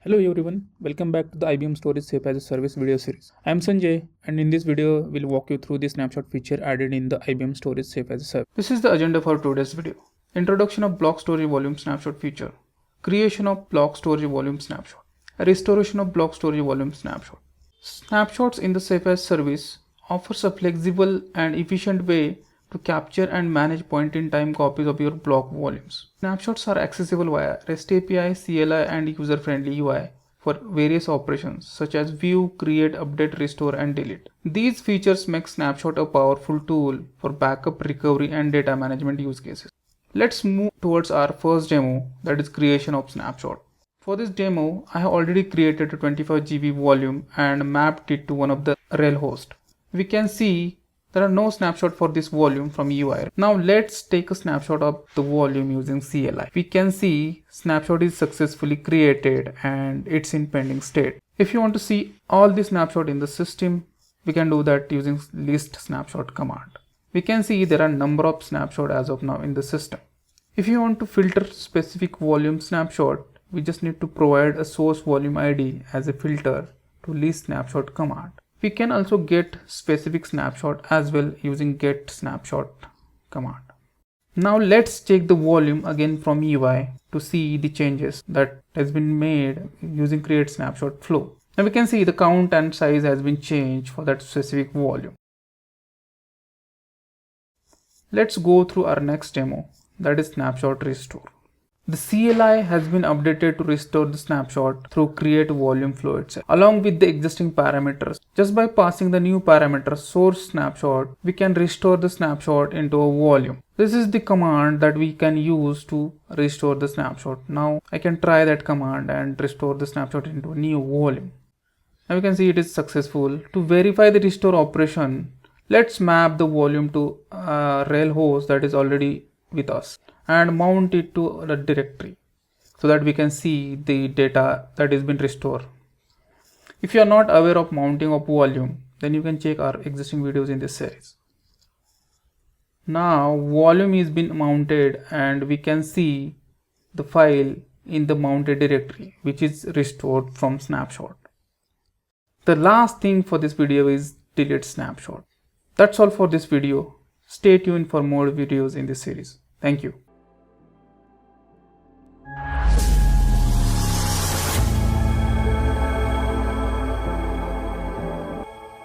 Hello everyone, welcome back to the IBM Storage CephaaS as a Service video series. I am Sanjay and in this video we'll walk you through the snapshot feature added in the IBM Storage CephaaS as a Service. This is the agenda for today's video. Introduction of block storage volume snapshot feature. Creation of block storage volume snapshot. Restoration of block storage volume snapshot. Snapshots in the CephaaS service offers a flexible and efficient way to capture and manage point-in-time copies of your block volumes. Snapshots are accessible via REST API, CLI, and user-friendly UI for various operations such as view, create, update, restore, and delete. These features make Snapshot a powerful tool for backup, recovery, and data management use cases. Let's move towards our first demo, that is creation of Snapshot. For this demo, I have already created a 25 GB volume and mapped it to one of the RHEL hosts. We can see there are no snapshots for this volume from UI. Now let's take a snapshot of the volume using CLI. We can see snapshot is successfully created and it's in pending state. If you want to see all the snapshot in the system, we can do that using list snapshot command. We can see there are number of snapshots as of now in the system. If you want to filter specific volume snapshot, we just need to provide a source volume ID as a filter to list snapshot command. We can also get specific snapshot as well using get snapshot command. Now let's check the volume again from UI to see the changes that has been made using create snapshot flow. Now we can see the count and size has been changed for that specific volume. Let's go through our next demo, that is snapshot restore. The CLI has been updated to restore the snapshot through create volume flow itself, along with the existing parameters. Just by passing the new parameter source snapshot, we can restore the snapshot into a volume. This is the command that we can use to restore the snapshot. Now I can try that command and restore the snapshot into a new volume. Now you can see it is successful. To verify the restore operation, let's map the volume to a RHEL host that is already with us and mount it to the directory so that we can see the data that has been restored. If you are not aware of mounting of volume, then you can check our existing videos in this series. Now volume is been mounted and we can see the file in the mounted directory which is restored from snapshot. The last thing for this video is delete snapshot. That's all for this video. Stay tuned for more videos in this series. Thank you.